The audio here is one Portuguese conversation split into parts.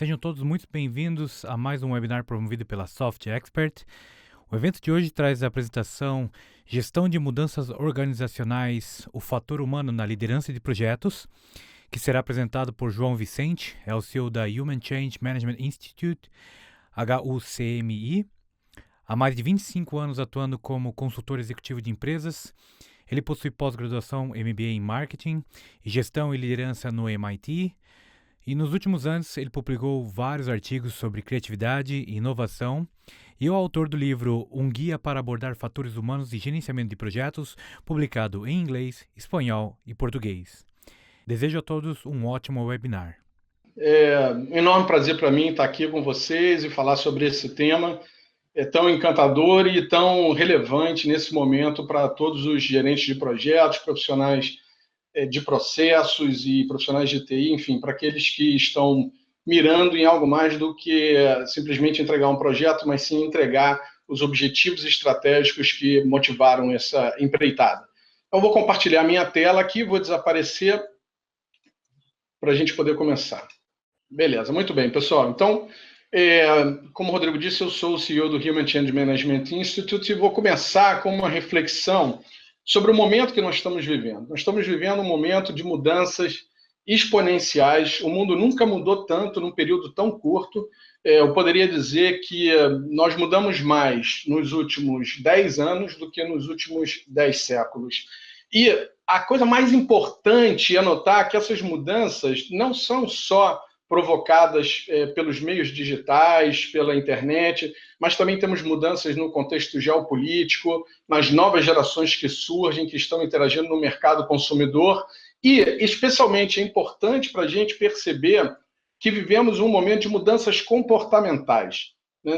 Sejam todos muito bem-vindos a mais um webinar promovido pela Soft Expert. O evento de hoje traz a apresentação Gestão de Mudanças Organizacionais, o Fator Humano na Liderança de Projetos, que será apresentado por João Vicente, é o CEO da Human Change Management Institute, HUCMI. Há mais de 25 anos atuando como consultor executivo de empresas, ele possui pós-graduação MBA em Marketing, Gestão e Liderança no MIT, e nos últimos anos ele publicou vários artigos sobre criatividade e inovação, e é o autor do livro Um Guia para Abordar Fatores Humanos e Gerenciamento de Projetos, publicado em inglês, espanhol e português. Desejo a todos um ótimo webinar. É um enorme prazer para mim estar aqui com vocês e falar sobre esse tema tão encantador e tão relevante nesse momento para todos os gerentes de projetos, profissionais de processos e profissionais de TI, enfim, para aqueles que estão mirando em algo mais do que simplesmente entregar um projeto, mas sim entregar os objetivos estratégicos que motivaram essa empreitada. Eu vou compartilhar minha tela aqui, vou desaparecer para a gente poder começar. Beleza, muito bem, pessoal. Então, como o Rodrigo disse, eu sou o CEO do Human Change Management Institute e vou começar com uma reflexão sobre o momento que nós estamos vivendo. Nós estamos vivendo um momento de mudanças exponenciais. O mundo nunca mudou tanto num período tão curto. Eu poderia dizer que nós mudamos mais nos últimos 10 anos do que nos últimos 10 séculos. E a coisa mais importante é notar que essas mudanças não são só provocadas pelos meios digitais, pela internet, mas também temos mudanças no contexto geopolítico, nas novas gerações que surgem, que estão interagindo no mercado consumidor, e especialmente é importante para a gente perceber que vivemos um momento de mudanças comportamentais.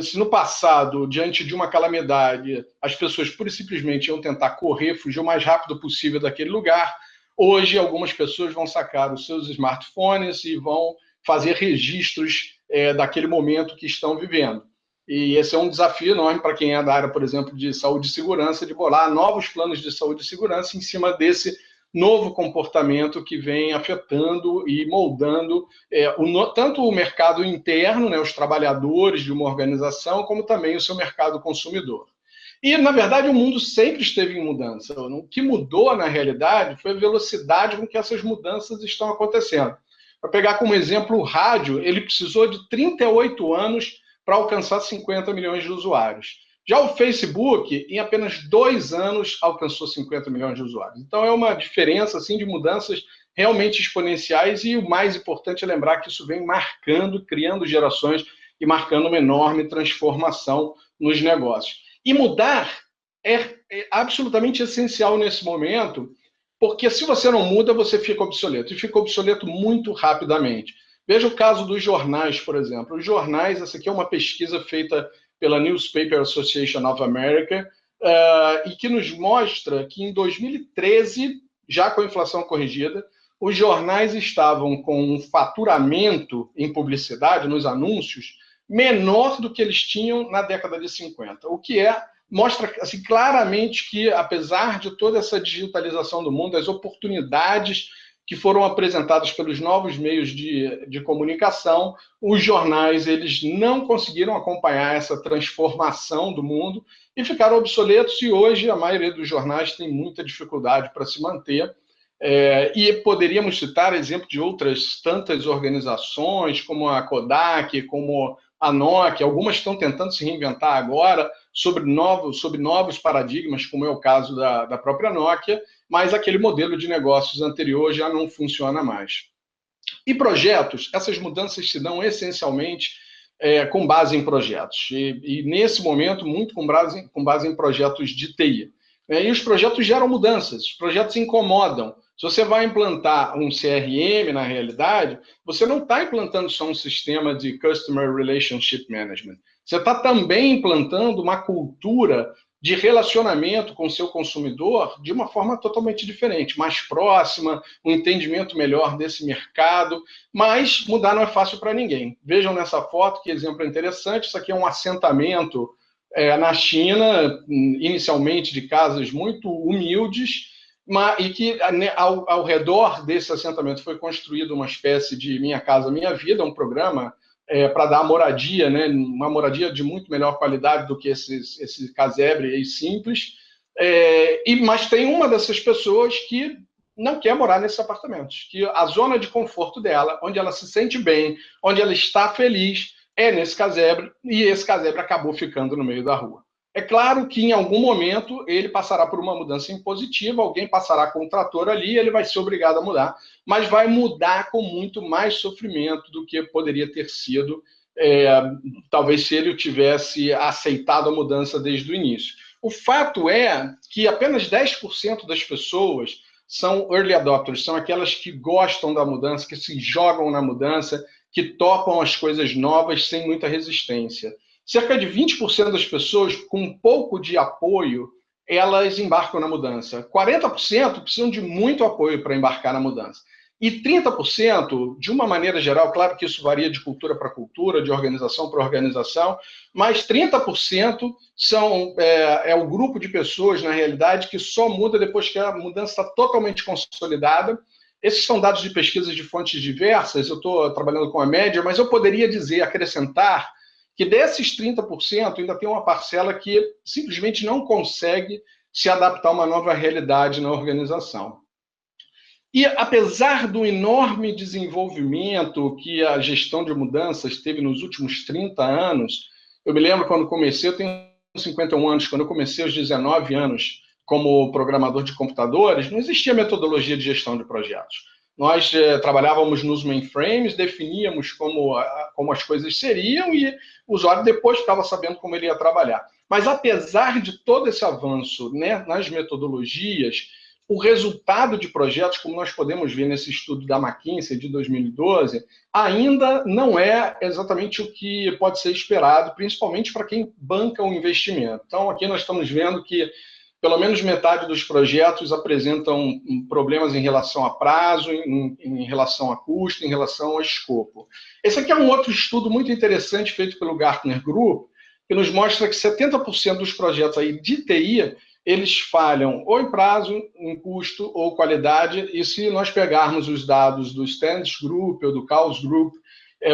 Se no passado, diante de uma calamidade, as pessoas pura e simplesmente iam tentar correr, fugir o mais rápido possível daquele lugar, hoje algumas pessoas vão sacar os seus smartphones e vão fazer registros daquele momento que estão vivendo. E esse é um desafio enorme para quem é da área, por exemplo, de saúde e segurança, de bolar novos planos de saúde e segurança em cima desse novo comportamento que vem afetando e moldando tanto o mercado interno, né, os trabalhadores de uma organização, como também o seu mercado consumidor. E, na verdade, o mundo sempre esteve em mudança. O que mudou, na realidade, foi a velocidade com que essas mudanças estão acontecendo. Para pegar como exemplo o rádio, ele precisou de 38 anos para alcançar 50 milhões de usuários. Já o Facebook, em apenas 2 anos, alcançou 50 milhões de usuários. Então, é uma diferença assim, de mudanças realmente exponenciais e o mais importante é lembrar que isso vem marcando, criando gerações e marcando uma enorme transformação nos negócios. E mudar é absolutamente essencial nesse momento, porque se você não muda, você fica obsoleto, e fica obsoleto muito rapidamente. Veja o caso dos jornais, por exemplo. Os jornais, essa aqui é uma pesquisa feita pela Newspaper Association of America, e que nos mostra que em 2013, já com a inflação corrigida, os jornais estavam com um faturamento em publicidade, nos anúncios, menor do que eles tinham na década de 50, o que mostra assim, claramente que, apesar de toda essa digitalização do mundo, as oportunidades que foram apresentadas pelos novos meios de comunicação, os jornais eles não conseguiram acompanhar essa transformação do mundo e ficaram obsoletos, e hoje a maioria dos jornais tem muita dificuldade para se manter. E poderíamos citar exemplo de outras tantas organizações, como a Kodak, como a Nokia, algumas estão tentando se reinventar agora sobre novos paradigmas, como é o caso da própria Nokia, mas aquele modelo de negócios anterior já não funciona mais. E projetos, essas mudanças se dão essencialmente com base em projetos, e nesse momento muito com base em projetos de TI. E os projetos geram mudanças, os projetos incomodam. Se você vai implantar um CRM, na realidade, você não está implantando só um sistema de Customer Relationship Management. Você está também implantando uma cultura de relacionamento com o seu consumidor de uma forma totalmente diferente, mais próxima, um entendimento melhor desse mercado, mas mudar não é fácil para ninguém. Vejam nessa foto, que exemplo interessante, isso aqui é um assentamento na China, inicialmente de casas muito humildes, e que ao redor desse assentamento foi construído uma espécie de Minha Casa Minha Vida, um programa para dar moradia, né, uma moradia de muito melhor qualidade do que esse casebre aí simples. Mas tem uma dessas pessoas que não quer morar nesses apartamentos, que a zona de conforto dela, onde ela se sente bem, onde ela está feliz, é nesse casebre, e esse casebre acabou ficando no meio da rua. É claro que em algum momento ele passará por uma mudança impositiva, alguém passará com um trator ali, ele vai ser obrigado a mudar, mas vai mudar com muito mais sofrimento do que poderia ter sido, talvez se ele tivesse aceitado a mudança desde o início. O fato é que apenas 10% das pessoas são early adopters, são aquelas que gostam da mudança, que se jogam na mudança, que topam as coisas novas sem muita resistência. Cerca de 20% das pessoas, com um pouco de apoio, elas embarcam na mudança. 40% precisam de muito apoio para embarcar na mudança. E 30%, de uma maneira geral, claro que isso varia de cultura para cultura, de organização para organização, mas 30% é o grupo de pessoas, na realidade, que só muda depois que a mudança está totalmente consolidada. Esses são dados de pesquisas de fontes diversas, eu estou trabalhando com a média, mas eu poderia dizer, acrescentar, que desses 30% ainda tem uma parcela que simplesmente não consegue se adaptar a uma nova realidade na organização. E apesar do enorme desenvolvimento que a gestão de mudanças teve nos últimos 30 anos, eu me lembro quando comecei, eu tenho 51 anos, quando eu comecei aos 19 anos como programador de computadores, não existia metodologia de gestão de projetos. Nós trabalhávamos nos mainframes, definíamos como as coisas seriam e o usuário depois ficava sabendo como ele ia trabalhar. Mas apesar de todo esse avanço, né, nas metodologias, o resultado de projetos, como nós podemos ver nesse estudo da McKinsey de 2012, ainda não é exatamente o que pode ser esperado, principalmente para quem banca o investimento. Então, aqui nós estamos vendo que pelo menos metade dos projetos apresentam problemas em relação a prazo, em relação a custo, em relação a escopo. Esse aqui é um outro estudo muito interessante feito pelo Gartner Group, que nos mostra que 70% dos projetos aí de TI eles falham ou em prazo, em custo ou qualidade, e se nós pegarmos os dados do Standish Group ou do Chaos Group,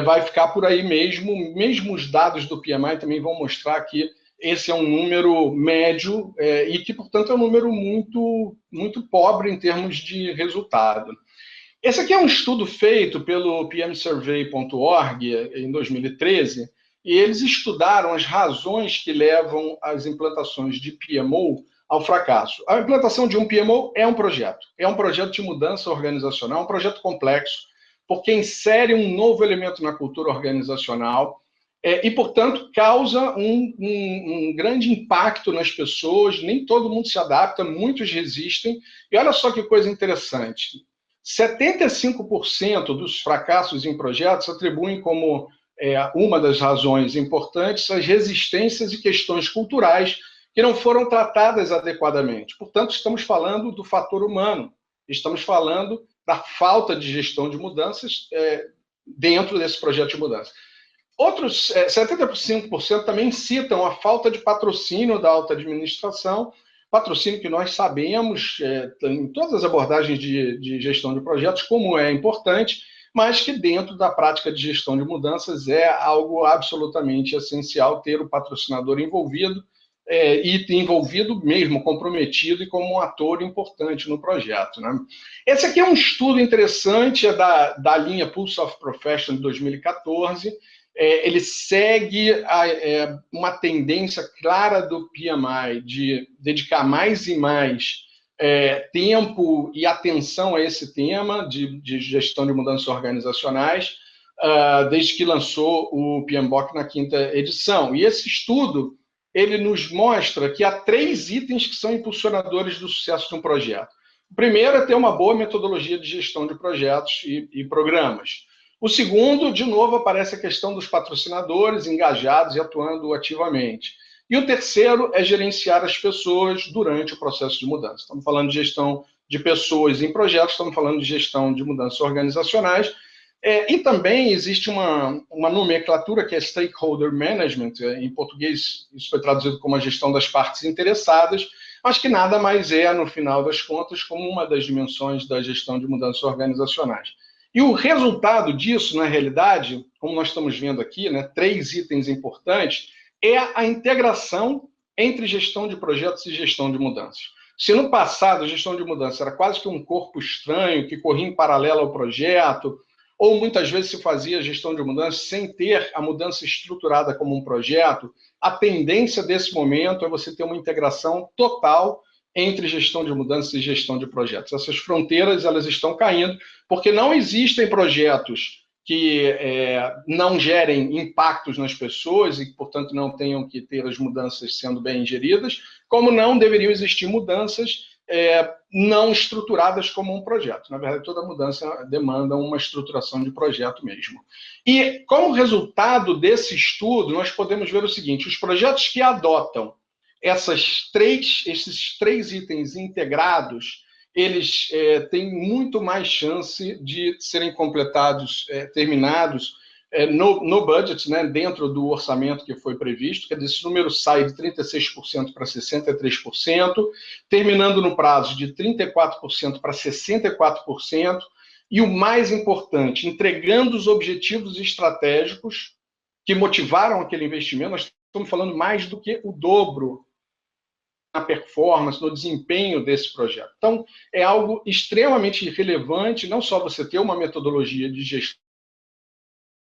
vai ficar por aí mesmo os dados do PMI também vão mostrar que esse é um número médio e que, portanto, é um número muito, muito pobre em termos de resultado. Esse aqui é um estudo feito pelo pmsurvey.org em 2013, e eles estudaram as razões que levam as implantações de PMO ao fracasso. A implantação de um PMO é um projeto de mudança organizacional, um projeto complexo, porque insere um novo elemento na cultura organizacional e, portanto, causa um grande impacto nas pessoas, nem todo mundo se adapta, muitos resistem. E olha só que coisa interessante, 75% dos fracassos em projetos atribuem como uma das razões importantes as resistências e questões culturais que não foram tratadas adequadamente. Portanto, estamos falando do fator humano, estamos falando da falta de gestão de mudanças dentro desse projeto de mudança. Outros 75% também citam a falta de patrocínio da alta administração, patrocínio que nós sabemos em todas as abordagens de gestão de projetos como é importante, mas que dentro da prática de gestão de mudanças é algo absolutamente essencial ter o patrocinador envolvido, e envolvido mesmo, comprometido e como um ator importante no projeto, né? Esse aqui é um estudo interessante, é da linha Pulse of Profession de 2014, ele segue uma tendência clara do PMI de dedicar mais e mais tempo e atenção a esse tema de gestão de mudanças organizacionais, desde que lançou o PMBOK na 5ª edição. E esse estudo ele nos mostra que há 3 itens que são impulsionadores do sucesso de um projeto. O primeiro é ter uma boa metodologia de gestão de projetos e programas. O segundo, de novo, aparece a questão dos patrocinadores engajados e atuando ativamente. E o terceiro é gerenciar as pessoas durante o processo de mudança. Estamos falando de gestão de pessoas em projetos, estamos falando de gestão de mudanças organizacionais, e também existe uma nomenclatura que é Stakeholder Management, em português isso foi traduzido como a gestão das partes interessadas, mas que nada mais é, no final das contas, como uma das dimensões da gestão de mudanças organizacionais. E o resultado disso, na realidade, como nós estamos vendo aqui, né, 3 itens importantes, é a integração entre gestão de projetos e gestão de mudanças. Se no passado a gestão de mudança era quase que um corpo estranho que corria em paralelo ao projeto, ou muitas vezes se fazia gestão de mudança sem ter a mudança estruturada como um projeto, a tendência desse momento é você ter uma integração total entre gestão de mudanças e gestão de projetos. Essas fronteiras elas estão caindo, porque não existem projetos que não gerem impactos nas pessoas e que, portanto, não tenham que ter as mudanças sendo bem geridas, como não deveriam existir mudanças não estruturadas como um projeto. Na verdade, toda mudança demanda uma estruturação de projeto mesmo. E, como resultado desse estudo, nós podemos ver o seguinte: os projetos que adotam esses 3 itens integrados, eles têm muito mais chance de serem completados, terminados no budget, né, dentro do orçamento que foi previsto, quer dizer, esse número sai de 36% para 63%, terminando no prazo de 34% para 64%, e o mais importante, entregando os objetivos estratégicos que motivaram aquele investimento. Nós estamos falando mais do que o dobro na performance, no desempenho desse projeto. Então, é algo extremamente relevante, não só você ter uma metodologia de gestão,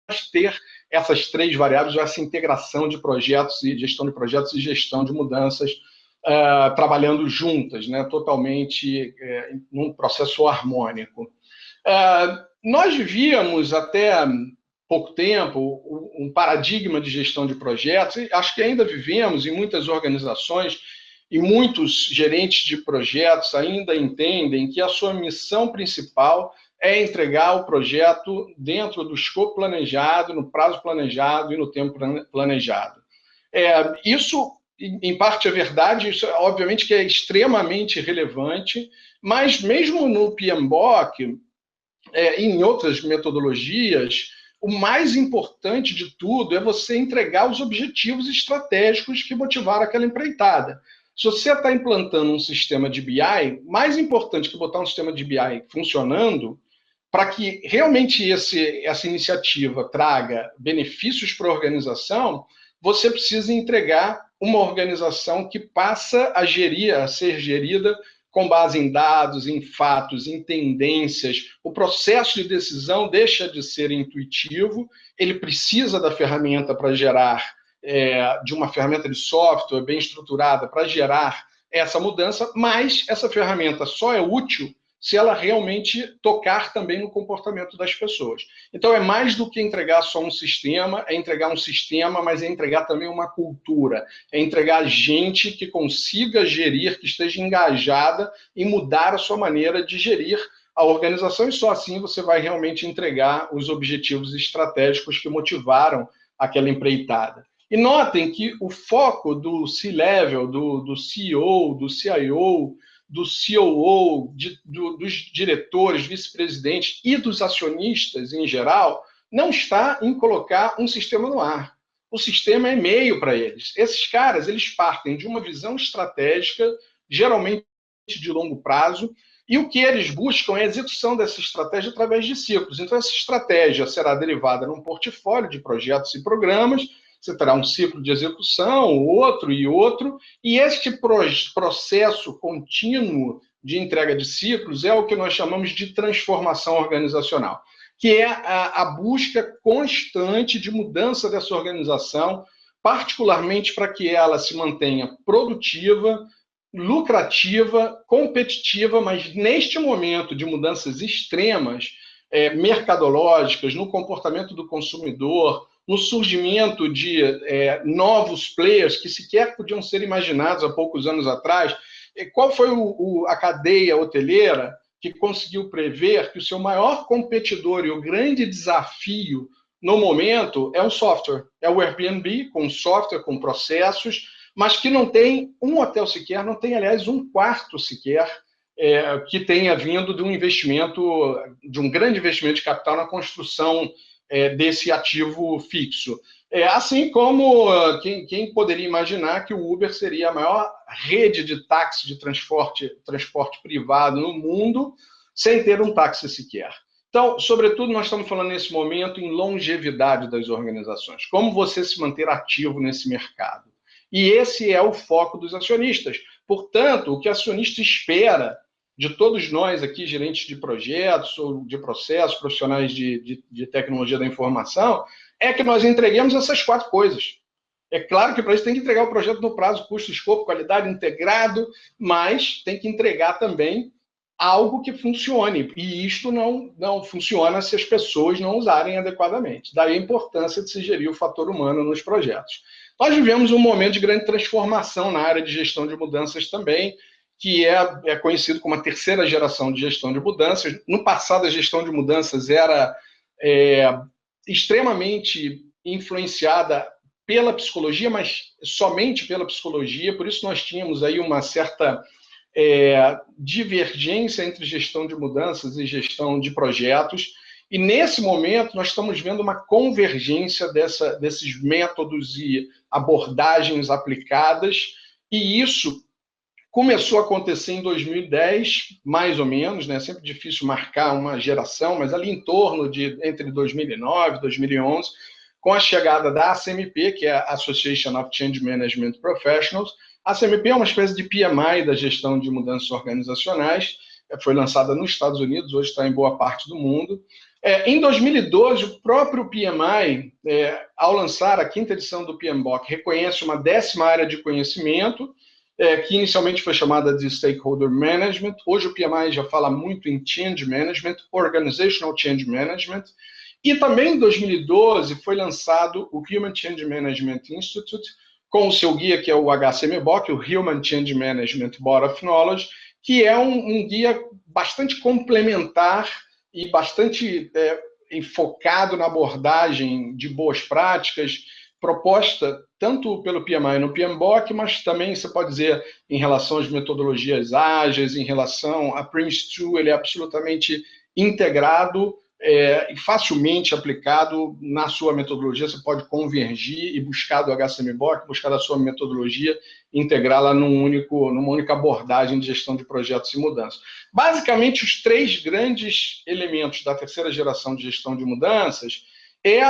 mas ter essas 3 variáveis, essa integração de projetos e gestão de projetos e gestão de mudanças trabalhando juntas, né, totalmente num processo harmônico. Nós vivíamos até pouco tempo um paradigma de gestão de projetos, e acho que ainda vivemos em muitas organizações, e muitos gerentes de projetos ainda entendem que a sua missão principal é entregar o projeto dentro do escopo planejado, no prazo planejado e no tempo planejado. Isso, em parte, é verdade, isso, obviamente, que é extremamente relevante, mas mesmo no PMBOK, em outras metodologias, o mais importante de tudo é você entregar os objetivos estratégicos que motivaram aquela empreitada. Se você está implantando um sistema de BI, mais importante que botar um sistema de BI funcionando, para que realmente essa iniciativa traga benefícios para a organização, você precisa entregar uma organização que passa a ser gerida com base em dados, em fatos, em tendências. O processo de decisão deixa de ser intuitivo, ele precisa da ferramenta para gerar, de uma ferramenta de software bem estruturada para gerar essa mudança, mas essa ferramenta só é útil se ela realmente tocar também no comportamento das pessoas. Então, é mais do que entregar só um sistema, é entregar um sistema, mas é entregar também uma cultura, é entregar gente que consiga gerir, que esteja engajada em mudar a sua maneira de gerir a organização, e só assim você vai realmente entregar os objetivos estratégicos que motivaram aquela empreitada. E notem que o foco do C-Level, do CEO, do CIO, do COO, dos diretores, vice-presidentes e dos acionistas em geral, não está em colocar um sistema no ar. O sistema é meio para eles. Esses caras, eles partem de uma visão estratégica, geralmente de longo prazo, e o que eles buscam é a execução dessa estratégia através de ciclos. Então, essa estratégia será derivada num portfólio de projetos e programas. Você terá um ciclo de execução, outro, e este processo contínuo de entrega de ciclos é o que nós chamamos de transformação organizacional, que é a busca constante de mudança dessa organização, particularmente para que ela se mantenha produtiva, lucrativa, competitiva, mas neste momento de mudanças extremas, mercadológicas, no comportamento do consumidor, no surgimento de novos players que sequer podiam ser imaginados há poucos anos atrás. Qual foi a cadeia hoteleira que conseguiu prever que o seu maior competidor e o grande desafio no momento é o software? É o Airbnb, com software, com processos, mas que não tem um hotel sequer, não tem, aliás, um quarto sequer, que tenha vindo de um investimento, de um grande investimento de capital na construção desse ativo fixo. Assim como quem poderia imaginar que o Uber seria a maior rede de táxi de transporte privado no mundo, sem ter um táxi sequer. Então, sobretudo, nós estamos falando nesse momento em longevidade das organizações. Como você se manter ativo nesse mercado. E esse é o foco dos acionistas. Portanto, o que o acionista espera de todos nós aqui, gerentes de projetos ou de processos, profissionais de tecnologia da informação, é que nós entreguemos essas 4 coisas. É claro que para isso tem que entregar o projeto no prazo, custo, escopo, qualidade, integrado, mas tem que entregar também algo que funcione. E isto não funciona se as pessoas não usarem adequadamente. Daí a importância de se gerir o fator humano nos projetos. Nós vivemos um momento de grande transformação na área de gestão de mudanças também, que é conhecido como a terceira geração de gestão de mudanças. No passado, a gestão de mudanças era extremamente influenciada pela psicologia, mas somente pela psicologia, por isso nós tínhamos aí uma certa divergência entre gestão de mudanças e gestão de projetos, e nesse momento nós estamos vendo uma convergência desses métodos e abordagens aplicadas, e isso começou a acontecer em 2010, mais ou menos, né? Sempre difícil marcar uma geração, mas ali em torno de entre 2009 e 2011, com a chegada da ACMP, que é a Association of Change Management Professionals. A ACMP é uma espécie de PMI da gestão de mudanças organizacionais, foi lançada nos Estados Unidos, hoje está em boa parte do mundo. Em 2012, o próprio PMI, ao lançar a 5ª edição do PMBOK, reconhece uma 10ª área de conhecimento, que inicialmente foi chamada de Stakeholder Management. Hoje o PMI já fala muito em Change Management, Organizational Change Management. E também em 2012 foi lançado o Human Change Management Institute, com o seu guia, que é o HCMBOK, o Human Change Management Body of Knowledge, que é um guia bastante complementar e bastante enfocado na abordagem de boas práticas, proposta tanto pelo PMI no PMBOK, mas também, você pode dizer, em relação às metodologias ágeis, em relação a PRINCE2, ele é absolutamente integrado e facilmente aplicado na sua metodologia. Você pode convergir e buscar do HCMBOK, buscar da sua metodologia, integrá-la numa única abordagem de gestão de projetos e mudanças. Basicamente, os 3 grandes elementos da terceira geração de gestão de mudanças é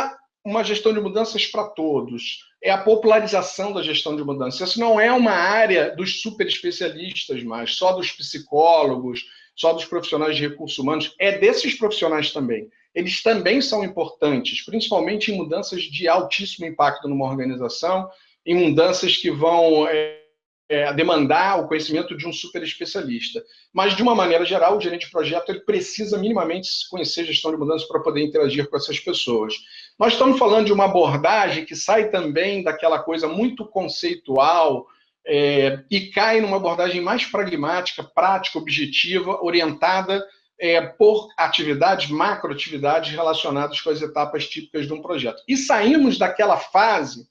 uma gestão de mudanças para todos, é a popularização da gestão de mudanças. Isso não é uma área dos super especialistas mais, só dos psicólogos, só dos profissionais de recursos humanos, é desses profissionais também. Eles também são importantes, principalmente em mudanças de altíssimo impacto numa organização, em mudanças que vão demandar o conhecimento de um super especialista. Mas, de uma maneira geral, o gerente de projeto ele precisa minimamente conhecer gestão de mudanças para poder interagir com essas pessoas. Nós estamos falando de uma abordagem que sai também daquela coisa muito conceitual, e cai numa abordagem mais pragmática, prática, objetiva, orientada por atividades, macroatividades relacionadas com as etapas típicas de um projeto. E saímos daquela fase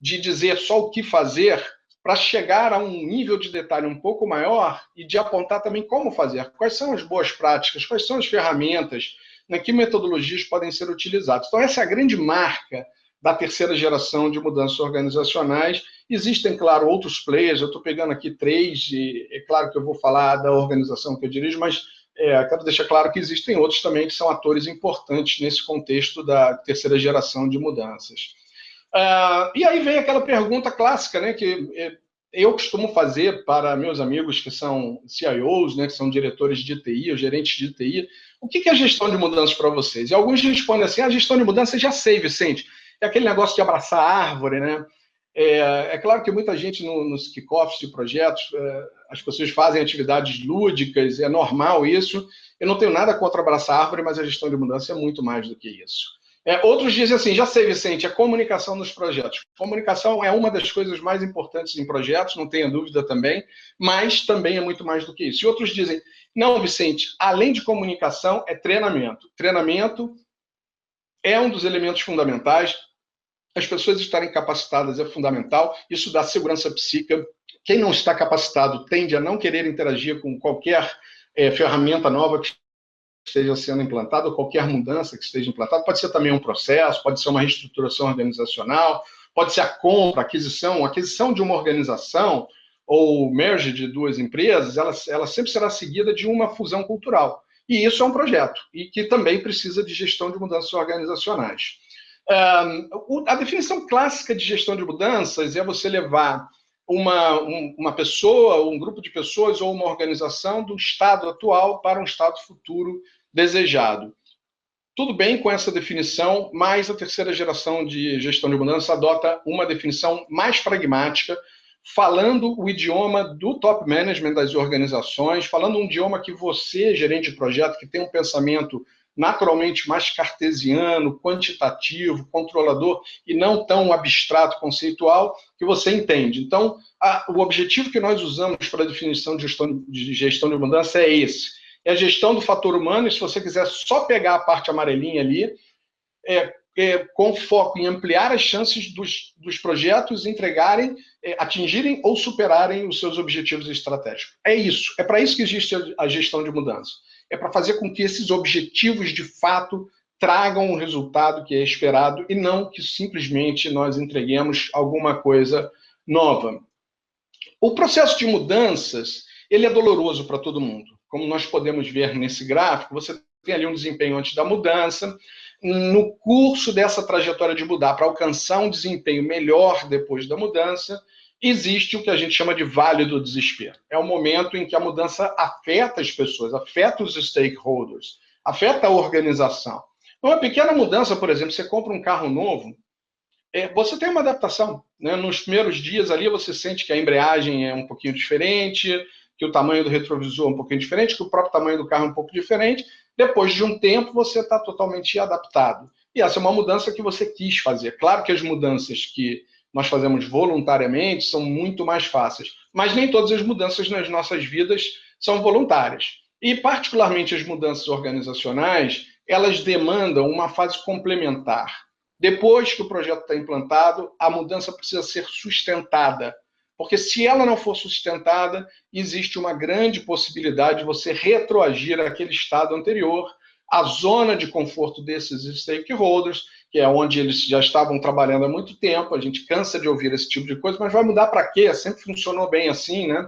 de dizer só o que fazer para chegar a um nível de detalhe um pouco maior e de apontar também como fazer, quais são as boas práticas, quais são as ferramentas, que metodologias podem ser utilizadas. Então, essa é a grande marca da terceira geração de mudanças organizacionais. Existem, claro, outros players, eu estou pegando aqui 3, e é claro que eu vou falar da organização que eu dirijo, mas quero deixar claro que existem outros também que são atores importantes nesse contexto da terceira geração de mudanças. E aí vem aquela pergunta clássica, né, que eu costumo fazer para meus amigos que são CIOs, né, que são diretores de TI, ou gerentes de TI, o que é gestão de mudanças para vocês? E alguns respondem assim, a gestão de mudanças já sei, Vicente, é aquele negócio de abraçar a árvore, né? É claro que muita gente nos kickoffs de projetos, as pessoas fazem atividades lúdicas, é normal isso. Eu não tenho nada contra abraçar a árvore, mas a gestão de mudança é muito mais do que isso. Outros dizem assim, já sei, Vicente, a comunicação nos projetos. Comunicação é uma das coisas mais importantes em projetos, não tenha dúvida também, mas também é muito mais do que isso. E outros dizem, não, Vicente, além de comunicação, é treinamento. Treinamento é um dos elementos fundamentais. As pessoas estarem capacitadas é fundamental, isso dá segurança psíquica. Quem não está capacitado tende a não querer interagir com qualquer ferramenta nova que esteja sendo implantada, ou qualquer mudança que esteja implantada. Pode ser também um processo, pode ser uma reestruturação organizacional, pode ser a compra, aquisição de uma organização, ou merge de 2 empresas, ela sempre será seguida de uma fusão cultural. E isso é um projeto, e que também precisa de gestão de mudanças organizacionais. A definição clássica de gestão de mudanças é você levar uma pessoa, um grupo de pessoas ou uma organização do estado atual para um estado futuro desejado. Tudo bem com essa definição, mas a terceira geração de gestão de mudança adota uma definição mais pragmática, falando o idioma do top management das organizações, falando um idioma que você, gerente de projeto, que tem um pensamento naturalmente mais cartesiano, quantitativo, controlador e não tão abstrato, conceitual, que você entende. Então, o objetivo que nós usamos para a definição de gestão de mudança é esse. É a gestão do fator humano, e se você quiser só pegar a parte amarelinha ali, com foco em ampliar as chances dos projetos entregarem, atingirem ou superarem os seus objetivos estratégicos. É isso, é para isso que existe a gestão de mudança. É para fazer com que esses objetivos, de fato, tragam o resultado que é esperado e não que simplesmente nós entreguemos alguma coisa nova. O processo de mudanças, ele é doloroso para todo mundo. Como nós podemos ver nesse gráfico, você tem ali um desempenho antes da mudança. No curso dessa trajetória de mudar para alcançar um desempenho melhor depois da mudança, existe o que a gente chama de vale do desespero. É o momento em que a mudança afeta as pessoas, afeta os stakeholders, afeta a organização. Uma pequena mudança, por exemplo, você compra um carro novo, você tem uma adaptação, né? Nos primeiros dias ali você sente que a embreagem é um pouquinho diferente, que o tamanho do retrovisor é um pouquinho diferente, que o próprio tamanho do carro é um pouco diferente. Depois de um tempo, você está totalmente adaptado. E essa é uma mudança que você quis fazer. Claro que as mudanças que nós fazemos voluntariamente são muito mais fáceis, mas nem todas as mudanças nas nossas vidas são voluntárias. E, particularmente, as mudanças organizacionais, elas demandam uma fase complementar. Depois que o projeto está implantado, a mudança precisa ser sustentada. Porque se ela não for sustentada, existe uma grande possibilidade de você retroagir àquele estado anterior, à zona de conforto desses stakeholders, que é onde eles já estavam trabalhando há muito tempo. A gente cansa de ouvir esse tipo de coisa, mas vai mudar para quê? Sempre funcionou bem assim, né?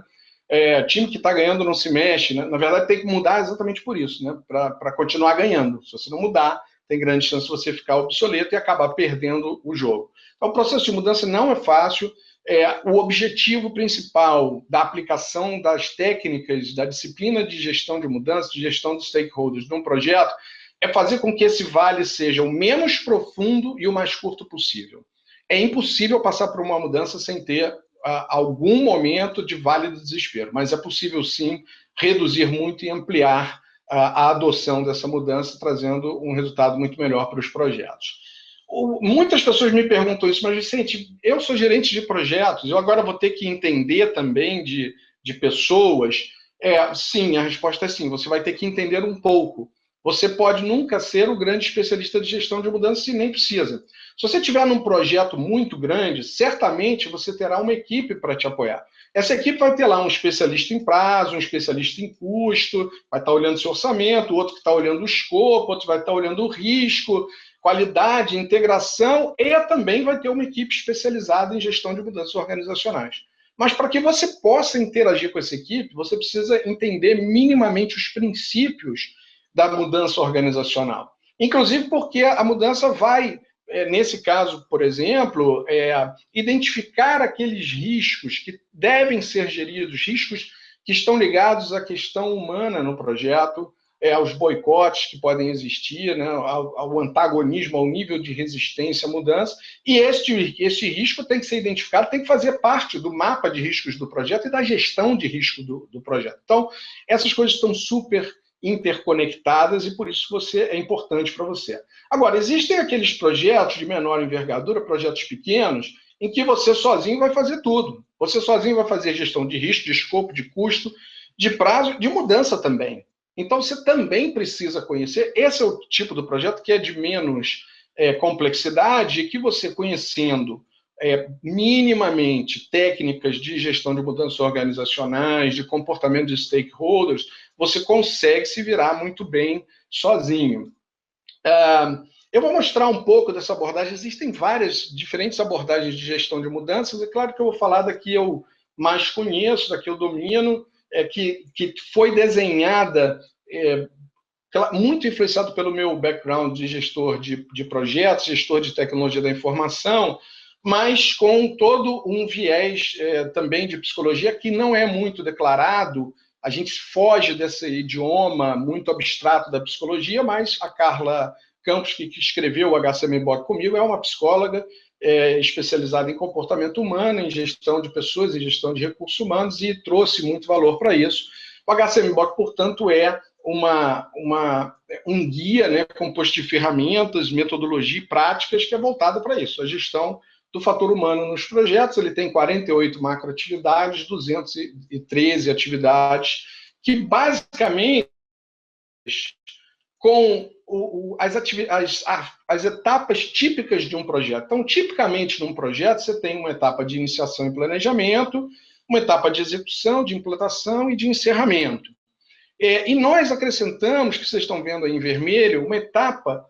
Time que está ganhando não se mexe, né? Na verdade, tem que mudar exatamente por isso, né? Para continuar ganhando. Se você não mudar, tem grande chance de você ficar obsoleto e acabar perdendo o jogo. Então, o processo de mudança não é fácil. O objetivo principal da aplicação das técnicas, da disciplina de gestão de mudança, de gestão de stakeholders num projeto, é fazer com que esse vale seja o menos profundo e o mais curto possível. É impossível passar por uma mudança sem ter algum momento de vale do desespero, mas é possível sim reduzir muito e ampliar a adoção dessa mudança, trazendo um resultado muito melhor para os projetos. Muitas pessoas me perguntam isso, mas, Vicente, eu sou gerente de projetos, eu agora vou ter que entender também de pessoas. Sim, a resposta é sim, você vai ter que entender um pouco. Você pode nunca ser o grande especialista de gestão de mudança e nem precisa. Se você estiver num projeto muito grande, certamente você terá uma equipe para te apoiar. Essa equipe vai ter lá um especialista em prazo, um especialista em custo, vai estar olhando seu orçamento, outro que está olhando o escopo, outro vai estar olhando o risco, qualidade, integração, e também vai ter uma equipe especializada em gestão de mudanças organizacionais. Mas para que você possa interagir com essa equipe, você precisa entender minimamente os princípios da mudança organizacional. Inclusive porque a mudança vai, nesse caso, por exemplo, identificar aqueles riscos que devem ser geridos, riscos que estão ligados à questão humana no projeto, aos boicotes que podem existir, né, ao antagonismo, ao nível de resistência à mudança, e esse risco tem que ser identificado, tem que fazer parte do mapa de riscos do projeto e da gestão de risco do projeto. Então, essas coisas estão super interconectadas e por isso é importante para você. Agora, existem aqueles projetos de menor envergadura, projetos pequenos, em que você sozinho vai fazer tudo. Você sozinho vai fazer gestão de risco, de escopo, de custo, de prazo, de mudança também. Então, você também precisa conhecer. Esse é o tipo do projeto que é de menos complexidade e que você conhecendo minimamente técnicas de gestão de mudanças organizacionais, de comportamento de stakeholders, você consegue se virar muito bem sozinho. Eu vou mostrar um pouco dessa abordagem. Existem várias diferentes abordagens de gestão de mudanças. É claro que eu vou falar da que eu mais conheço, da que eu domino, que foi desenhada muito influenciado pelo meu background de gestor de projetos, gestor de tecnologia da informação, mas com todo um viés também de psicologia que não é muito declarado. A gente foge desse idioma muito abstrato da psicologia, mas a Carla Campos, que escreveu o HCMBOK comigo, é uma psicóloga especializada em comportamento humano, em gestão de pessoas, em gestão de recursos humanos, e trouxe muito valor para isso. O HCMBOK, portanto, é um guia, né, composto de ferramentas, metodologia e práticas que é voltado para isso, a gestão do fator humano nos projetos. Ele tem 48 macroatividades, 213 atividades, que basicamente, com as etapas típicas de um projeto. Então, tipicamente, num projeto, você tem uma etapa de iniciação e planejamento, uma etapa de execução, de implantação e de encerramento. E nós acrescentamos, que vocês estão vendo aí em vermelho, uma etapa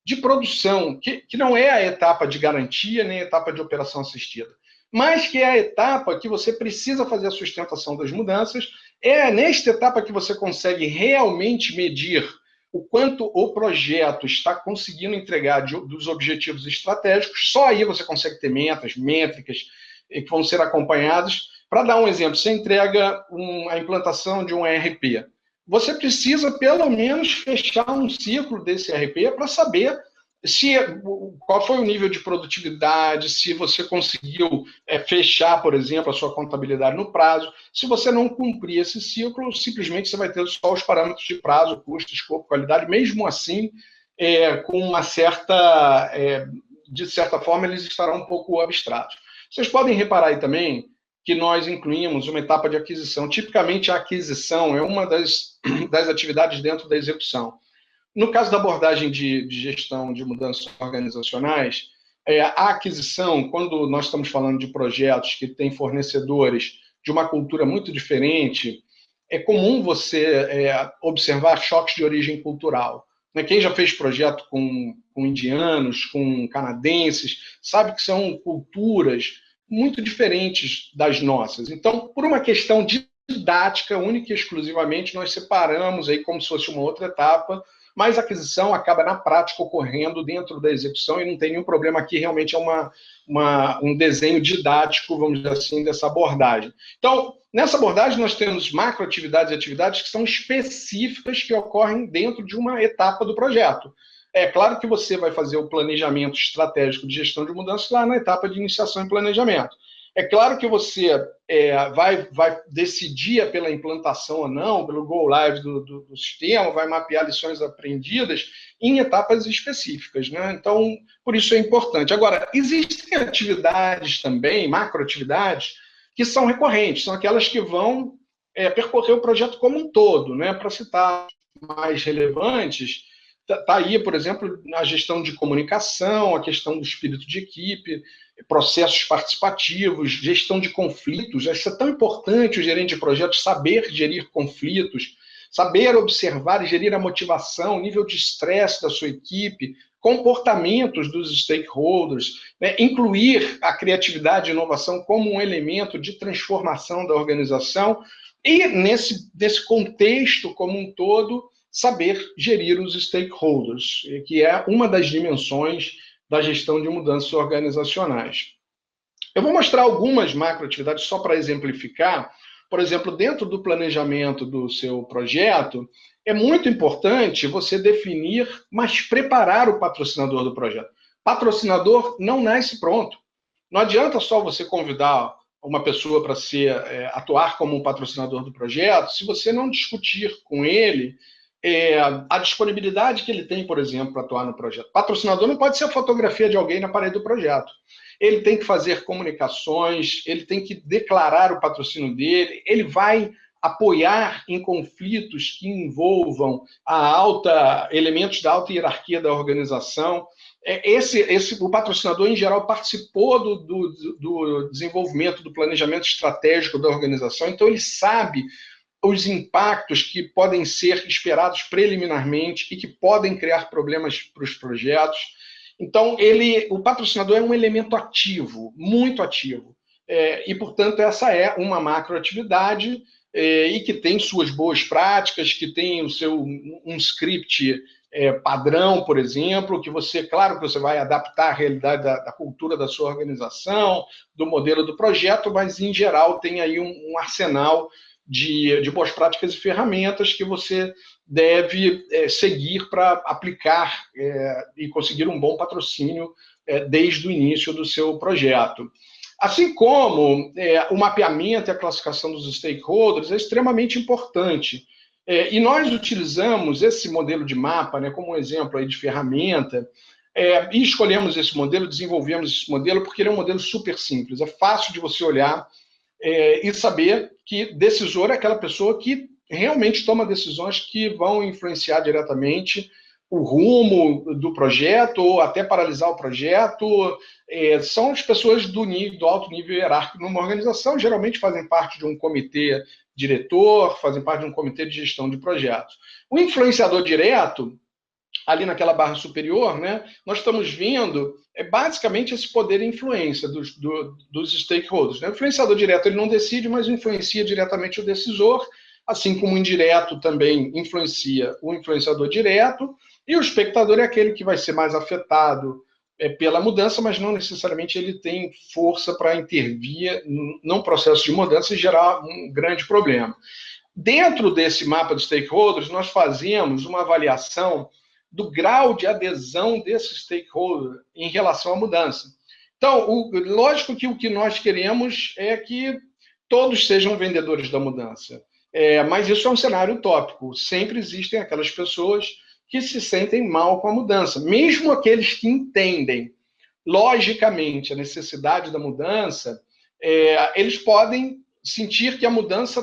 de produção, que não é a etapa de garantia, nem a etapa de operação assistida, mas que é a etapa que você precisa fazer a sustentação das mudanças. É nesta etapa que você consegue realmente medir o quanto o projeto está conseguindo entregar dos objetivos estratégicos. Só aí você consegue ter metas, métricas, que vão ser acompanhadas. Para dar um exemplo, você entrega a implantação de um ERP. Você precisa, pelo menos, fechar um ciclo desse ERP para saber qual foi o nível de produtividade, se você conseguiu fechar, por exemplo, a sua contabilidade no prazo. Se você não cumprir esse ciclo, simplesmente você vai ter só os parâmetros de prazo, custo, escopo, qualidade. Mesmo assim, com uma certa... de certa forma, eles estarão um pouco abstratos. Vocês podem reparar aí também que nós incluímos uma etapa de aquisição. Tipicamente, a aquisição é uma das atividades dentro da execução. No caso da abordagem de gestão de mudanças organizacionais, a aquisição, quando nós estamos falando de projetos que têm fornecedores de uma cultura muito diferente, é comum você observar choques de origem cultural. Quem já fez projeto com indianos, com canadenses, sabe que são culturas muito diferentes das nossas. Então, por uma questão didática, única e exclusivamente, nós separamos aí como se fosse uma outra etapa, mas a aquisição acaba na prática ocorrendo dentro da execução e não tem nenhum problema aqui, realmente é um desenho didático, vamos dizer assim, dessa abordagem. Então, nessa abordagem nós temos macroatividades e atividades que são específicas, que ocorrem dentro de uma etapa do projeto. É claro que você vai fazer o planejamento estratégico de gestão de mudanças lá na etapa de iniciação e planejamento. É claro que você vai decidir pela implantação ou não, pelo go live do sistema, vai mapear lições aprendidas em etapas específicas, né? Então, por isso é importante. Agora, existem atividades também, macroatividades, que são recorrentes, são aquelas que vão percorrer o projeto como um todo, né? Para citar mais relevantes, está aí, por exemplo, a gestão de comunicação, a questão do espírito de equipe, processos participativos, gestão de conflitos. Isso é tão importante o gerente de projetos saber gerir conflitos, saber observar e gerir a motivação, o nível de estresse da sua equipe, comportamentos dos stakeholders, né? Incluir a criatividade e inovação como um elemento de transformação da organização e, nesse contexto como um todo, saber gerir os stakeholders, que é uma das dimensões da gestão de mudanças organizacionais. Eu vou mostrar algumas macroatividades só para exemplificar. Por exemplo, dentro do planejamento do seu projeto, é muito importante você definir, mas preparar o patrocinador do projeto. Patrocinador não nasce pronto. Não adianta só você convidar uma pessoa para atuar como um patrocinador do projeto, se você não discutir com ele a disponibilidade que ele tem, por exemplo, para atuar no projeto. Patrocinador não pode ser a fotografia de alguém na parede do projeto. Ele tem que fazer comunicações, ele tem que declarar o patrocínio dele, ele vai apoiar em conflitos que envolvam elementos da alta hierarquia da organização. O patrocinador, em geral, participou do desenvolvimento, do planejamento estratégico da organização, então ele sabe os impactos que podem ser esperados preliminarmente e que podem criar problemas para os projetos. Então, o patrocinador é um elemento ativo, muito ativo. E, portanto, essa é uma macroatividade. e que tem suas boas práticas, que tem um script padrão, por exemplo, que você, claro que você vai adaptar à realidade da cultura da sua organização, do modelo do projeto, mas em geral tem aí um arsenal de boas práticas e ferramentas que você deve seguir para aplicar e conseguir um bom patrocínio desde o início do seu projeto. Assim como o mapeamento e a classificação dos stakeholders é extremamente importante. E nós utilizamos esse modelo de mapa, né, como um exemplo aí de ferramenta, e escolhemos esse modelo, desenvolvemos esse modelo, porque ele é um modelo super simples. É fácil de você olhar e saber que decisor é aquela pessoa que realmente toma decisões que vão influenciar diretamente o rumo do projeto ou até paralisar o projeto. São as pessoas do alto nível hierárquico numa organização, geralmente fazem parte de um comitê diretor, fazem parte de um comitê de gestão de projetos. O influenciador direto, ali naquela barra superior, né, nós estamos vendo basicamente esse poder e influência dos stakeholders. Né? O influenciador direto ele não decide, mas influencia diretamente o decisor, assim como o indireto também influencia o influenciador direto, e o espectador é aquele que vai ser mais afetado pela mudança, mas não necessariamente ele tem força para intervir num processo de mudança e gerar um grande problema. Dentro desse mapa de stakeholders, nós fazemos uma avaliação do grau de adesão desse stakeholder em relação à mudança. Então, lógico que o que nós queremos é que todos sejam vendedores da mudança. Mas isso é um cenário utópico. Sempre existem aquelas pessoas que se sentem mal com a mudança, mesmo aqueles que entendem logicamente a necessidade da mudança, eles podem sentir que a mudança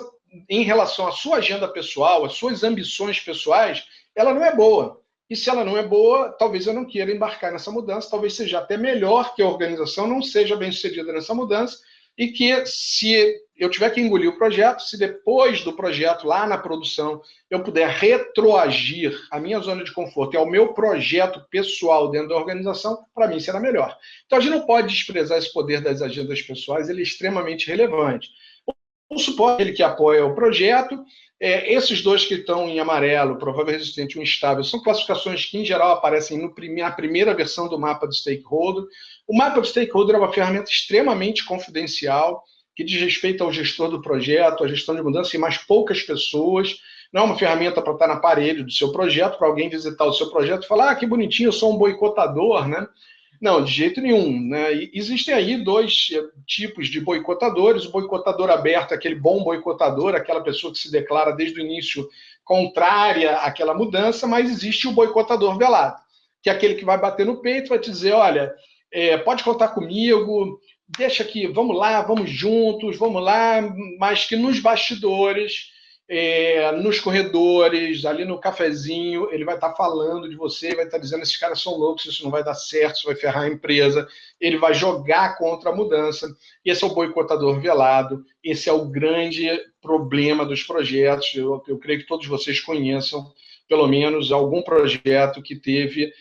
em relação à sua agenda pessoal, às suas ambições pessoais, ela não é boa. E se ela não é boa, talvez eu não queira embarcar nessa mudança, talvez seja até melhor que a organização não seja bem sucedida nessa mudança, e que se eu tiver que engolir o projeto, se depois do projeto, lá na produção, eu puder retroagir a minha zona de conforto e ao meu projeto pessoal dentro da organização, para mim será melhor. Então a gente não pode desprezar esse poder das agendas pessoais, ele é extremamente relevante. O suporte, ele que apoia o projeto, esses dois que estão em amarelo, provável, resistente e instável, são classificações que, em geral, aparecem na primeira versão do mapa de stakeholder. O mapa de stakeholder é uma ferramenta extremamente confidencial, que diz respeito ao gestor do projeto, à gestão de mudança e mais poucas pessoas. Não é uma ferramenta para estar na parede do seu projeto, para alguém visitar o seu projeto e falar: ah, que bonitinho, eu sou um boicotador, né? Não, de jeito nenhum. Né? E existem aí dois tipos de boicotadores. O boicotador aberto é aquele bom boicotador, aquela pessoa que se declara desde o início contrária àquela mudança, mas existe o boicotador velado, que é aquele que vai bater no peito, vai te dizer: olha, pode contar comigo, deixa aqui, vamos lá, vamos juntos, vamos lá, mas que nos bastidores, nos corredores, ali no cafezinho, ele vai estar falando de você, vai estar dizendo: esses caras são loucos, isso não vai dar certo, isso vai ferrar a empresa. Ele vai jogar contra a mudança. Esse é o boicotador velado, esse é o grande problema dos projetos. Eu creio que todos vocês conheçam, pelo menos, algum projeto que teve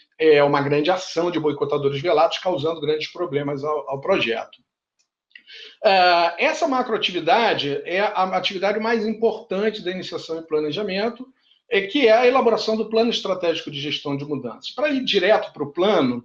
uma grande ação de boicotadores velados, causando grandes problemas ao projeto. Essa macroatividade é a atividade mais importante da iniciação e planejamento, que é a elaboração do plano estratégico de gestão de mudanças. Para ir direto para o plano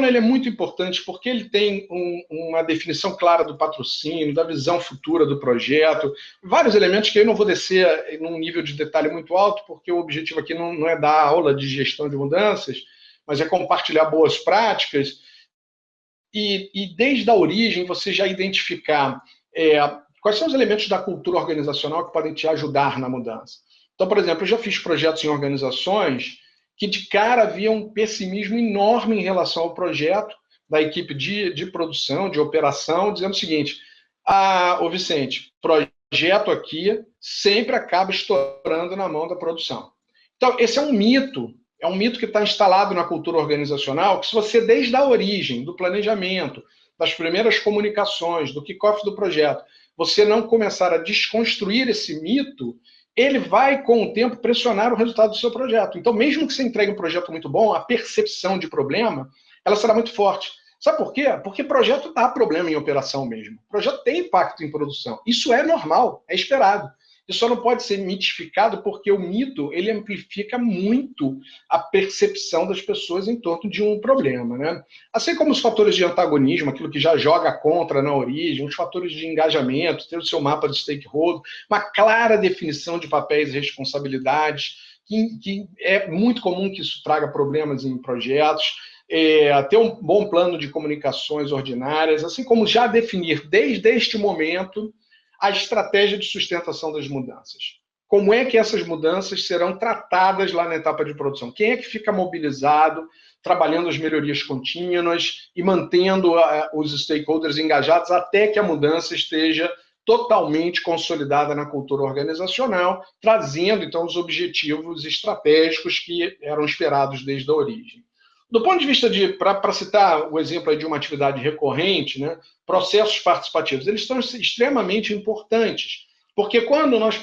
ele é muito importante porque ele tem uma definição clara do patrocínio, da visão futura do projeto, vários elementos que eu não vou descer num nível de detalhe muito alto, porque o objetivo aqui não é dar aula de gestão de mudanças, mas é compartilhar boas práticas. E desde a origem você já identificar quais são os elementos da cultura organizacional que podem te ajudar na mudança. Então, por exemplo, eu já fiz projetos em organizações que de cara havia um pessimismo enorme em relação ao projeto da equipe de produção, de operação, dizendo o seguinte: ô Vicente, projeto aqui sempre acaba estourando na mão da produção. Então, esse é um mito que está instalado na cultura organizacional, que se você, desde a origem, do planejamento, das primeiras comunicações, do kickoff do projeto, você não começar a desconstruir esse mito, ele vai, com o tempo, pressionar o resultado do seu projeto. Então, mesmo que você entregue um projeto muito bom, a percepção de problema, ela será muito forte. Sabe por quê? Porque projeto dá problema em operação mesmo. O projeto tem impacto em produção. Isso é normal, é esperado. Isso só não pode ser mitificado porque o mito ele amplifica muito a percepção das pessoas em torno de um problema, né? Assim como os fatores de antagonismo, aquilo que já joga contra na origem, os fatores de engajamento, ter o seu mapa de stakeholder, uma clara definição de papéis e responsabilidades, que é muito comum que isso traga problemas em projetos, ter um bom plano de comunicações ordinárias, assim como já definir desde este momento a estratégia de sustentação das mudanças. Como é que essas mudanças serão tratadas lá na etapa de produção? Quem é que fica mobilizado, trabalhando as melhorias contínuas e mantendo os stakeholders engajados até que a mudança esteja totalmente consolidada na cultura organizacional, trazendo, então, os objetivos estratégicos que eram esperados desde a origem. Do ponto de vista para citar o exemplo aí de uma atividade recorrente, né, processos participativos, eles são extremamente importantes, porque quando nós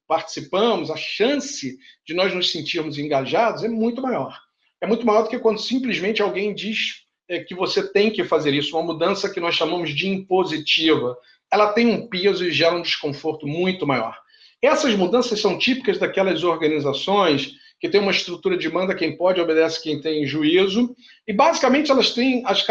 participamos, a chance de nós nos sentirmos engajados é muito maior. É muito maior do que quando simplesmente alguém diz que você tem que fazer isso, uma mudança que nós chamamos de impositiva. Ela tem um peso e gera um desconforto muito maior. Essas mudanças são típicas daquelas organizações que tem uma estrutura de manda quem pode, obedece quem tem juízo, e basicamente elas têm as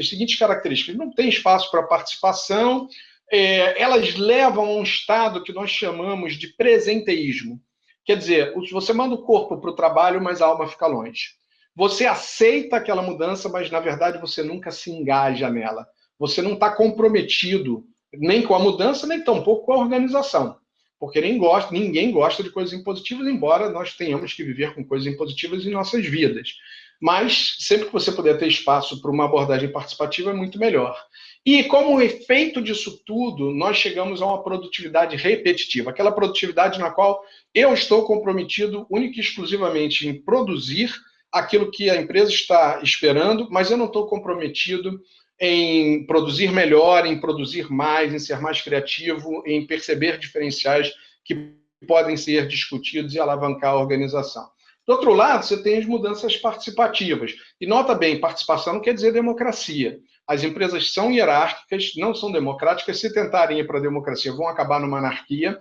seguintes características: não tem espaço para participação, elas levam a um estado que nós chamamos de presenteísmo. Quer dizer, você manda o corpo para o trabalho, mas a alma fica longe. Você aceita aquela mudança, mas na verdade você nunca se engaja nela. Você não está comprometido nem com a mudança, nem tampouco com a organização. Porque ninguém gosta de coisas impositivas, embora nós tenhamos que viver com coisas impositivas em nossas vidas. Mas sempre que você puder ter espaço para uma abordagem participativa, é muito melhor. E como efeito disso tudo, nós chegamos a uma produtividade repetitiva, aquela produtividade na qual eu estou comprometido única e exclusivamente em produzir aquilo que a empresa está esperando, mas eu não estou comprometido em produzir melhor, em produzir mais, em ser mais criativo, em perceber diferenciais que podem ser discutidos e alavancar a organização. Do outro lado, você tem as mudanças participativas. E nota bem, participação não quer dizer democracia. As empresas são hierárquicas, não são democráticas. Se tentarem ir para a democracia, vão acabar numa anarquia.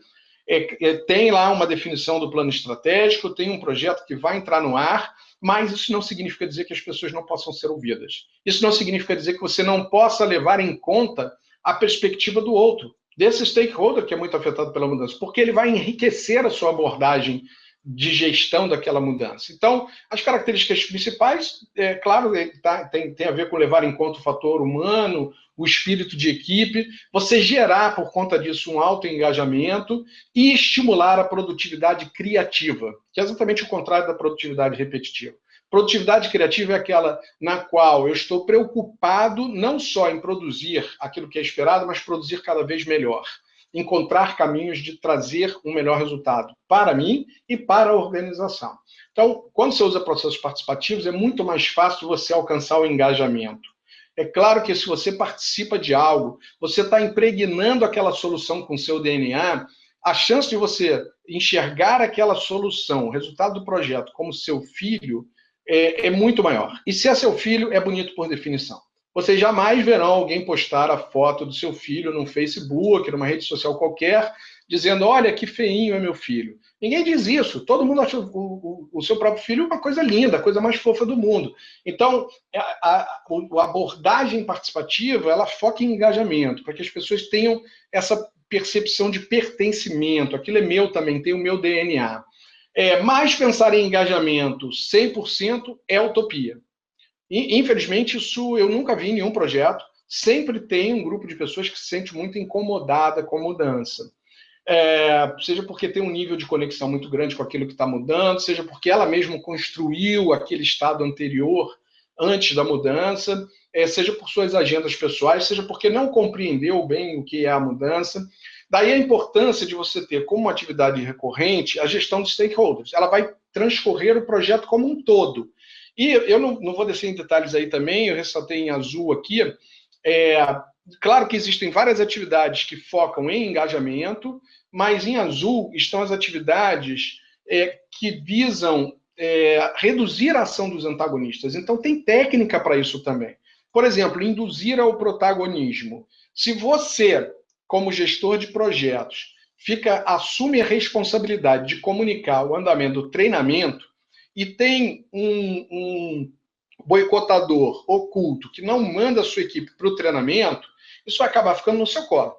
Tem lá uma definição do plano estratégico, tem um projeto que vai entrar no ar, mas isso não significa dizer que as pessoas não possam ser ouvidas. Isso não significa dizer que você não possa levar em conta a perspectiva do outro, desse stakeholder que é muito afetado pela mudança, porque ele vai enriquecer a sua abordagem de gestão daquela mudança. Então, as características principais, claro, tem a ver com levar em conta o fator humano, o espírito de equipe, você gerar, por conta disso, um alto engajamento e estimular a produtividade criativa, que é exatamente o contrário da produtividade repetitiva. Produtividade criativa é aquela na qual eu estou preocupado não só em produzir aquilo que é esperado, mas produzir cada vez melhor. Encontrar caminhos de trazer um melhor resultado para mim e para a organização. Então, quando você usa processos participativos, é muito mais fácil você alcançar o engajamento. É claro que se você participa de algo, você está impregnando aquela solução com seu DNA, a chance de você enxergar aquela solução, o resultado do projeto, como seu filho, é muito maior. E se é seu filho, é bonito por definição. Vocês jamais verão alguém postar a foto do seu filho no Facebook, numa rede social qualquer, dizendo, olha que feinho é meu filho. Ninguém diz isso. Todo mundo acha o seu próprio filho uma coisa linda, a coisa mais fofa do mundo. Então, a abordagem participativa, ela foca em engajamento, para que as pessoas tenham essa percepção de pertencimento. Aquilo é meu também, tem o meu DNA. Mas pensar em engajamento 100% é utopia. E, infelizmente, isso eu nunca vi em nenhum projeto. Sempre tem um grupo de pessoas que se sente muito incomodada com a mudança. Seja porque tem um nível de conexão muito grande com aquilo que está mudando, seja porque ela mesma construiu aquele estado anterior, antes da mudança, seja por suas agendas pessoais, seja porque não compreendeu bem o que é a mudança. Daí a importância de você ter como atividade recorrente a gestão de stakeholders. Ela vai transcorrer o projeto como um todo. E eu não vou descer em detalhes aí também, eu ressaltei em azul aqui. Claro que existem várias atividades que focam em engajamento, mas em azul estão as atividades que visam reduzir a ação dos antagonistas. Então, tem técnica para isso também. Por exemplo, induzir ao protagonismo. Se você, como gestor de projetos, assume a responsabilidade de comunicar o andamento do treinamento e tem um boicotador oculto que não manda a sua equipe para o treinamento, isso vai acabar ficando no seu colo.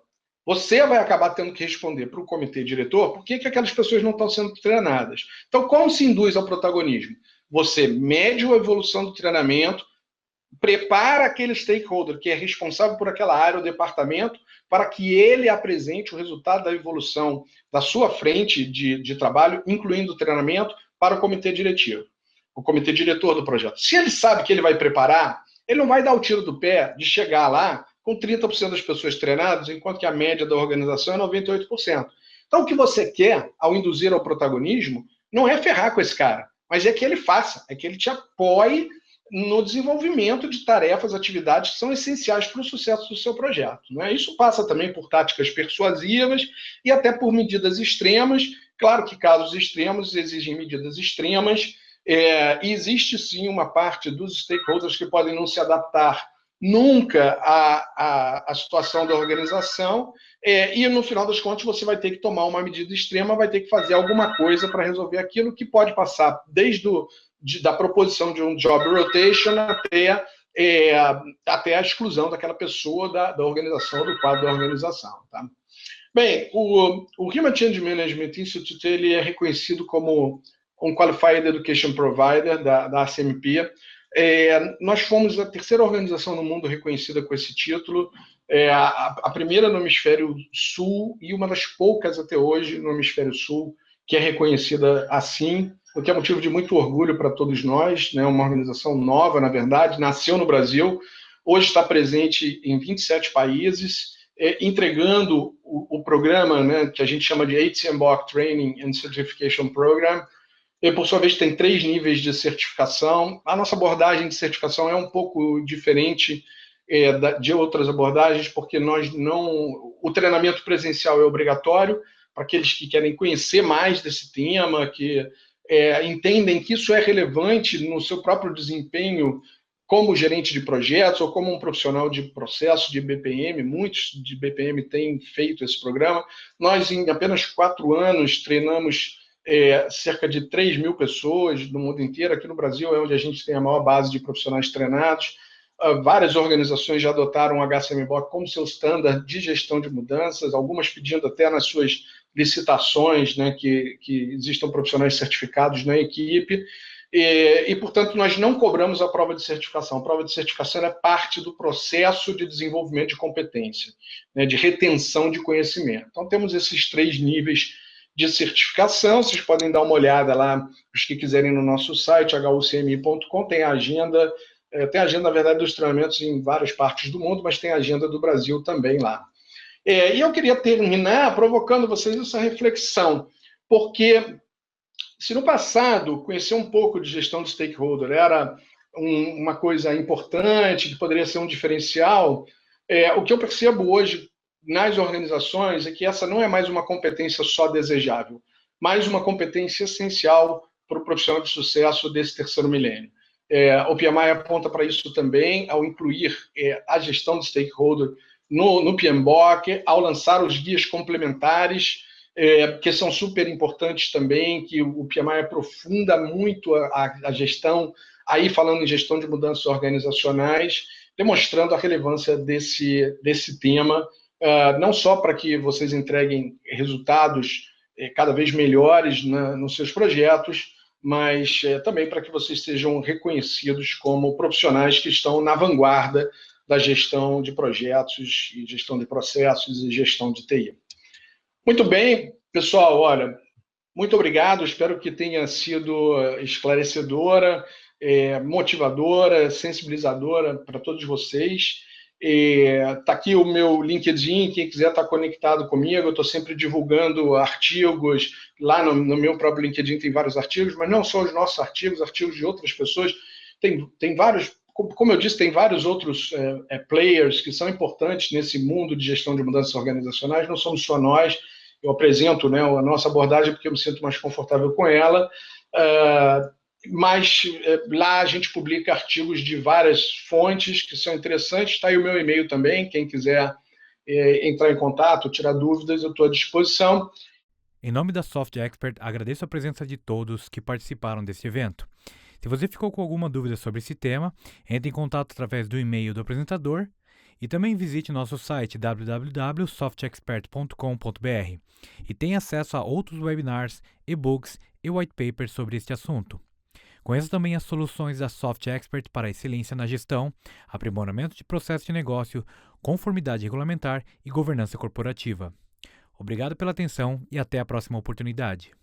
Você vai acabar tendo que responder para o comitê diretor por que aquelas pessoas não estão sendo treinadas. Então, como se induz ao protagonismo? Você mede a evolução do treinamento, prepara aquele stakeholder que é responsável por aquela área, o departamento, para que ele apresente o resultado da evolução da sua frente de trabalho, incluindo o treinamento, para o comitê diretivo, o comitê diretor do projeto. Se ele sabe que ele vai preparar, ele não vai dar o tiro do pé de chegar lá com 30% das pessoas treinadas, enquanto que a média da organização é 98%. Então, o que você quer, ao induzir ao protagonismo, não é ferrar com esse cara, mas é que ele faça, é que ele te apoie no desenvolvimento de tarefas, atividades que são essenciais para o sucesso do seu projeto. Né? Isso passa também por táticas persuasivas e até por medidas extremas. Claro que casos extremos exigem medidas extremas, e existe sim uma parte dos stakeholders que podem não se adaptar nunca à situação da organização, e no final das contas você vai ter que tomar uma medida extrema, vai ter que fazer alguma coisa para resolver aquilo, que pode passar desde da proposição de um job rotation até a exclusão daquela pessoa da organização, do quadro da organização. Tá? Bem, o Human Change Management Institute ele é reconhecido como um Qualified Education Provider da ACMP. Nós fomos a terceira organização no mundo reconhecida com esse título, a primeira no Hemisfério Sul e uma das poucas até hoje no Hemisfério Sul que é reconhecida assim, o que é motivo de muito orgulho para todos nós, né? Uma organização nova, na verdade, nasceu no Brasil, hoje está presente em 27 países, entregando o programa, né, que a gente chama de HCMBOK Training and Certification Program. E, por sua vez, tem 3 níveis de certificação. A nossa abordagem de certificação é um pouco diferente de outras abordagens, porque o treinamento presencial é obrigatório para aqueles que querem conhecer mais desse tema, que entendem que isso é relevante no seu próprio desempenho como gerente de projetos ou como um profissional de processo de BPM. Muitos de BPM têm feito esse programa. Nós, em apenas 4 anos, treinamos cerca de 3.000 pessoas no mundo inteiro. Aqui no Brasil é onde a gente tem a maior base de profissionais treinados. Várias organizações já adotaram o HCMBOK como seu standard de gestão de mudanças, algumas pedindo até nas suas licitações, né, que existam profissionais certificados na equipe. E, portanto, nós não cobramos a prova de certificação. A prova de certificação é parte do processo de desenvolvimento de competência, né, de retenção de conhecimento. Então, temos esses 3 níveis de certificação. Vocês podem dar uma olhada lá, os que quiserem, no nosso site, hucmi.com, tem a agenda, na verdade, dos treinamentos em várias partes do mundo, mas tem a agenda do Brasil também lá. E eu queria terminar provocando vocês essa reflexão, porque se no passado conhecer um pouco de gestão de stakeholder era uma coisa importante, que poderia ser um diferencial, o que eu percebo hoje nas organizações é que essa não é mais uma competência só desejável, mas uma competência essencial para o profissional de sucesso desse terceiro milênio. O PMI aponta para isso também, ao incluir a gestão de stakeholder no PMBOK, ao lançar os guias complementares, que são super importantes também, que o PMI aprofunda muito a gestão, aí falando em gestão de mudanças organizacionais, demonstrando a relevância desse tema, não só para que vocês entreguem resultados cada vez melhores nos seus projetos, mas também para que vocês sejam reconhecidos como profissionais que estão na vanguarda da gestão de projetos, e gestão de processos e gestão de TI. Muito bem, pessoal, olha, muito obrigado, espero que tenha sido esclarecedora, motivadora, sensibilizadora para todos vocês. Está aqui o meu LinkedIn, quem quiser estar conectado comigo, eu estou sempre divulgando artigos, lá no meu próprio LinkedIn tem vários artigos, mas não só os nossos artigos, artigos de outras pessoas, tem vários, como eu disse, tem vários outros players que são importantes nesse mundo de gestão de mudanças organizacionais, não somos só nós. Eu apresento, né, a nossa abordagem porque eu me sinto mais confortável com ela, mas lá a gente publica artigos de várias fontes que são interessantes. Está aí o meu e-mail também, quem quiser entrar em contato, tirar dúvidas, eu estou à disposição. Em nome da Soft Expert, agradeço a presença de todos que participaram deste evento. Se você ficou com alguma dúvida sobre esse tema, entre em contato através do e-mail do apresentador e também visite nosso site www.softexpert.com.br e tenha acesso a outros webinars, e-books e white papers sobre este assunto. Conheça também as soluções da Soft Expert para a excelência na gestão, aprimoramento de processo de negócio, conformidade regulamentar e governança corporativa. Obrigado pela atenção e até a próxima oportunidade.